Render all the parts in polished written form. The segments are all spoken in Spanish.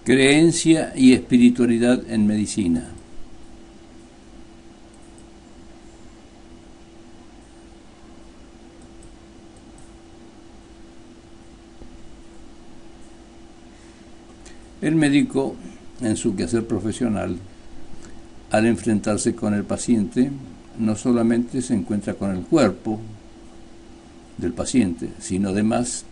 Creencia y espiritualidad en medicina. El médico, en su quehacer profesional, al enfrentarse con el paciente, no solamente se encuentra con el cuerpo del paciente, sino además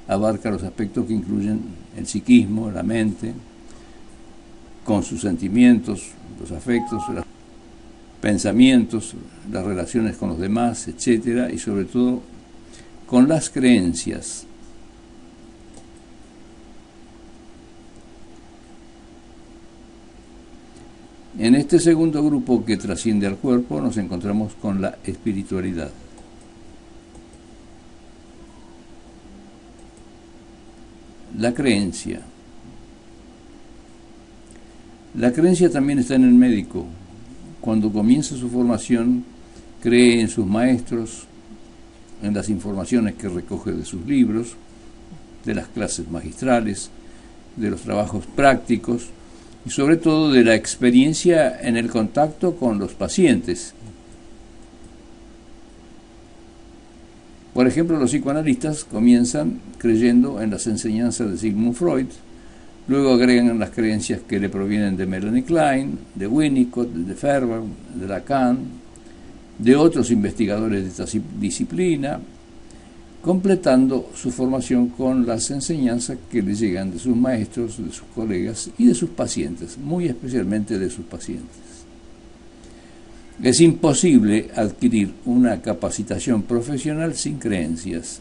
abarca los aspectos que incluyen el psiquismo, la mente, con sus sentimientos, los afectos, los pensamientos, las relaciones con los demás, etcétera, y sobre todo con las creencias. En este segundo grupo que trasciende al cuerpo nos encontramos con la espiritualidad. La creencia. La creencia también está en el médico. Cuando comienza su formación, cree en sus maestros, en las informaciones que recoge de sus libros, de las clases magistrales, de los trabajos prácticos y sobre todo de la experiencia en el contacto con los pacientes. Por ejemplo, los psicoanalistas comienzan creyendo en las enseñanzas de Sigmund Freud, luego agregan las creencias que le provienen de Melanie Klein, de Winnicott, de Feuerbach, de Lacan, de otros investigadores de esta disciplina, completando su formación con las enseñanzas que le llegan de sus maestros, de sus colegas y de sus pacientes, muy especialmente de sus pacientes. Es imposible adquirir una capacitación profesional sin creencias.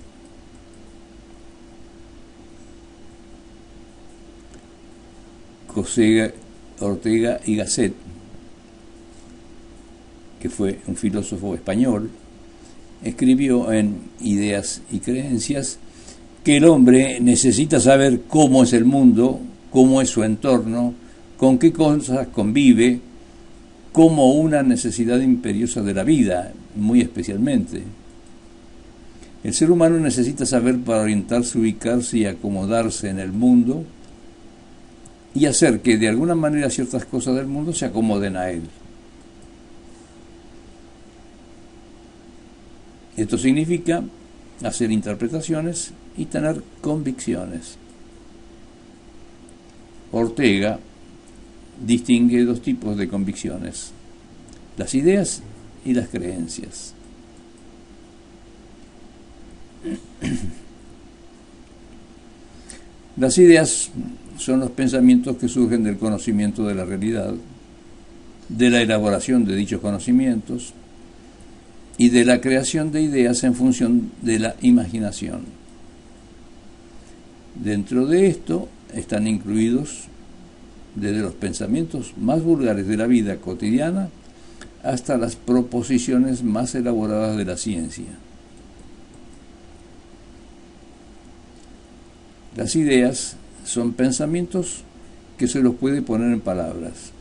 José Ortega y Gasset, que fue un filósofo español, escribió en Ideas y Creencias que el hombre necesita saber cómo es el mundo, cómo es su entorno, con qué cosas convive, como una necesidad imperiosa de la vida, muy especialmente. El ser humano necesita saber para orientarse, ubicarse y acomodarse en el mundo y hacer que de alguna manera ciertas cosas del mundo se acomoden a él. Esto significa hacer interpretaciones y tener convicciones. Ortega distingue dos tipos de convicciones: las ideas y las creencias. Las ideas son los pensamientos que surgen del conocimiento de la realidad, de la elaboración de dichos conocimientos y de la creación de ideas en función de la imaginación. Dentro de esto están incluidos desde los pensamientos más vulgares de la vida cotidiana hasta las proposiciones más elaboradas de la ciencia. Las ideas son pensamientos que se los puede poner en palabras.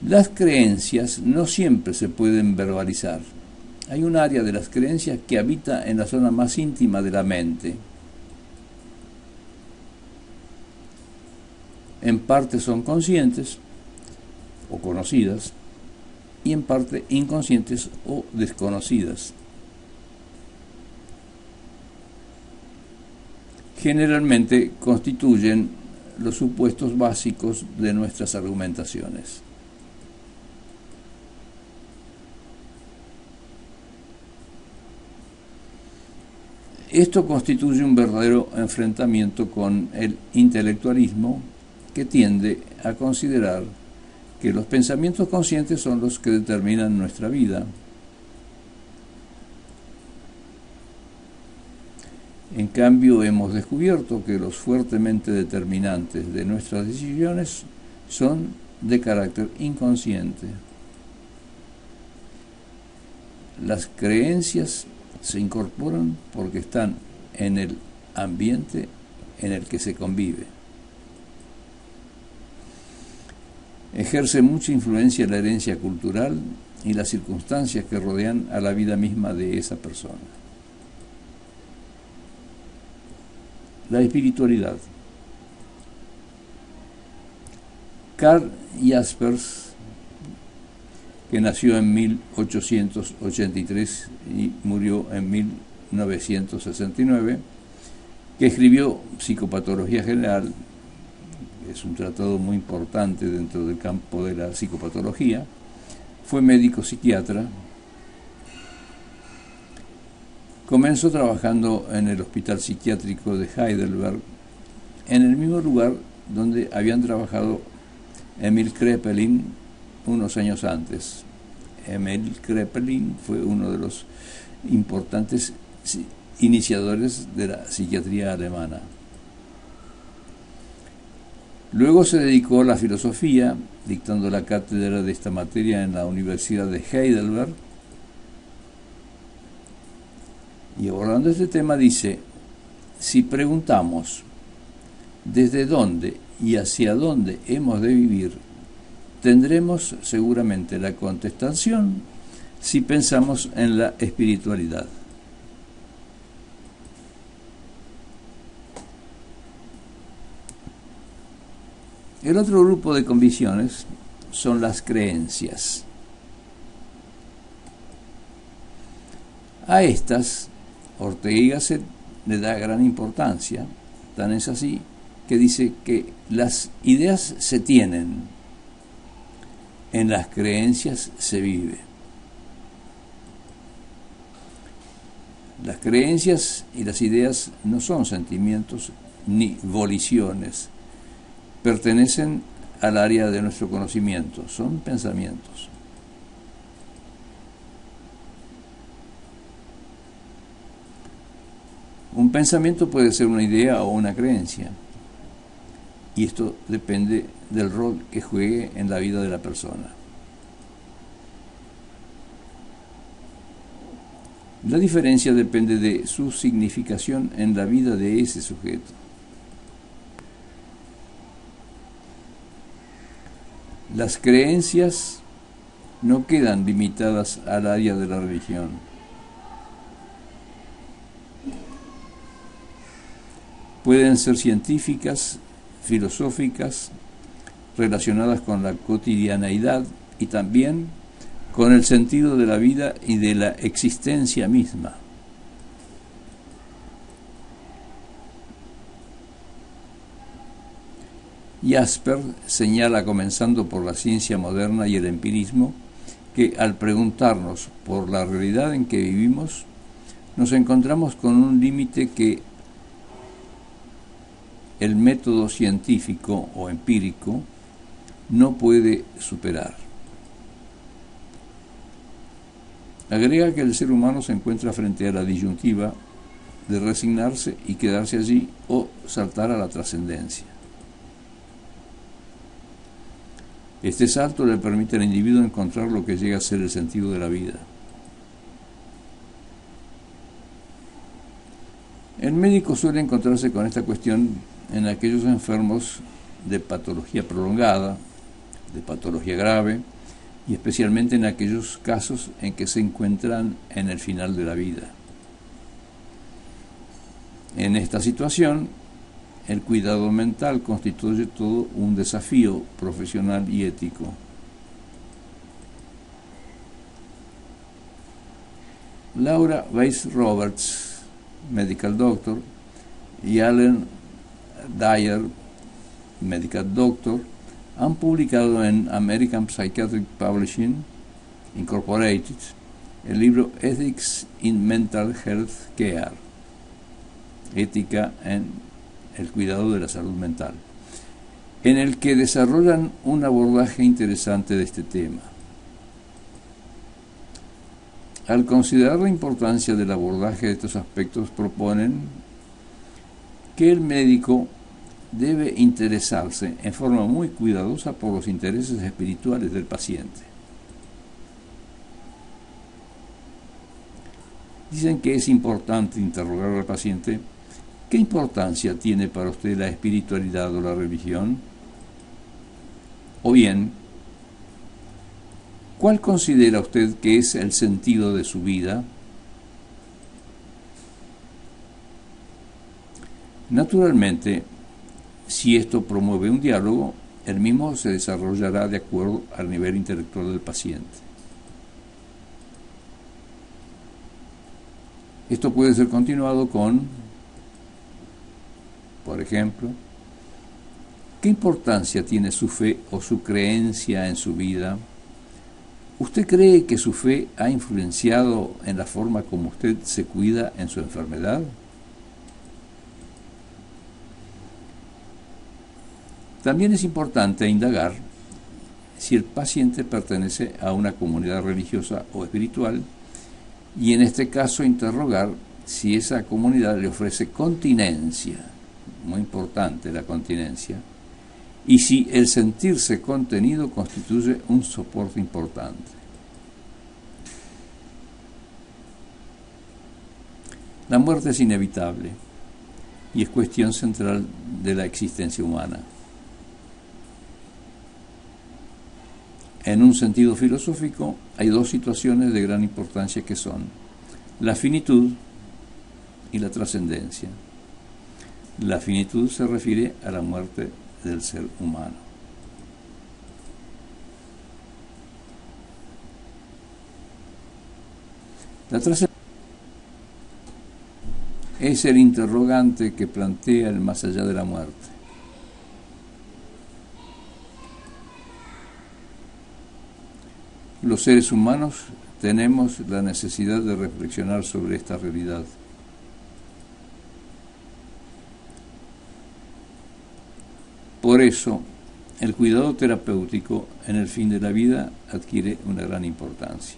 Las creencias no siempre se pueden verbalizar. Hay un área de las creencias que habita en la zona más íntima de la mente. En parte son conscientes o conocidas y en parte inconscientes o desconocidas. Generalmente constituyen los supuestos básicos de nuestras argumentaciones. Esto constituye un verdadero enfrentamiento con el intelectualismo, que tiende a considerar que los pensamientos conscientes son los que determinan nuestra vida. En cambio, hemos descubierto que los fuertemente determinantes de nuestras decisiones son de carácter inconsciente. Las creencias se incorporan porque están en el ambiente en el que se convive. Ejerce mucha influencia la herencia cultural y las circunstancias que rodean a la vida misma de esa persona. La espiritualidad. Karl Jaspers, que nació en 1883 y murió en 1969, que escribió Psicopatología General, es un tratado muy importante dentro del campo de la psicopatología. Fue médico psiquiatra. Comenzó trabajando en el Hospital Psiquiátrico de Heidelberg, en el mismo lugar donde habían trabajado Emil Kraepelin unos años antes. Emil Kraepelin fue uno de los importantes iniciadores de la psiquiatría alemana. Luego se dedicó a la filosofía, dictando la cátedra de esta materia en la Universidad de Heidelberg. Y abordando este tema dice: si preguntamos desde dónde y hacia dónde hemos de vivir, tendremos seguramente la contestación si pensamos en la espiritualidad. El otro grupo de convicciones son las creencias. A estas Ortega y Gasset le da gran importancia, tan es así que dice que las ideas se tienen, en las creencias se vive. Las creencias y las ideas no son sentimientos ni voliciones, pertenecen al área de nuestro conocimiento, son pensamientos. Un pensamiento puede ser una idea o una creencia, y esto depende del rol que juegue en la vida de la persona. La diferencia depende de su significación en la vida de ese sujeto. Las creencias no quedan limitadas al área de la religión. Pueden ser científicas, filosóficas, relacionadas con la cotidianeidad y también con el sentido de la vida y de la existencia misma. Jasper señala, comenzando por la ciencia moderna y el empirismo, que al preguntarnos por la realidad en que vivimos, nos encontramos con un límite que el método científico o empírico no puede superar. Agrega que el ser humano se encuentra frente a la disyuntiva de resignarse y quedarse allí o saltar a la trascendencia. Este salto le permite al individuo encontrar lo que llega a ser el sentido de la vida. El médico suele encontrarse con esta cuestión en aquellos enfermos de patología prolongada, de patología grave, y especialmente en aquellos casos en que se encuentran en el final de la vida. En esta situación, el cuidado mental constituye todo un desafío profesional y ético. Laura Weiss-Roberts, medical doctor, y Allen Dyer, medical doctor, han publicado en American Psychiatric Publishing Incorporated el libro Ethics in Mental Health Care, ética en el cuidado de la salud mental, en el que desarrollan un abordaje interesante de este tema. Al considerar la importancia del abordaje de estos aspectos, proponen que el médico debe interesarse en forma muy cuidadosa por los intereses espirituales del paciente. Dicen que es importante interrogar al paciente: ¿qué importancia tiene para usted la espiritualidad o la religión? O bien, ¿cuál considera usted que es el sentido de su vida? Naturalmente, si esto promueve un diálogo, El mismo se desarrollará de acuerdo al nivel intelectual del paciente. Esto puede ser continuado con, por ejemplo, ¿qué importancia tiene su fe o su creencia en su vida? ¿Usted cree que su fe ha influenciado en la forma como usted se cuida en su enfermedad? También es importante indagar si el paciente pertenece a una comunidad religiosa o espiritual y en este caso interrogar si esa comunidad le ofrece continencia, muy importante la continencia, y si el sentirse contenido constituye un soporte importante. La muerte es inevitable y es cuestión central de la existencia humana. En un sentido filosófico, hay dos situaciones de gran importancia que son la finitud y la trascendencia. La finitud se refiere a la muerte del ser humano. La trascendencia es el interrogante que plantea el más allá de la muerte. Los seres humanos tenemos la necesidad de reflexionar sobre esta realidad. Por eso, el cuidado terapéutico en el fin de la vida adquiere una gran importancia.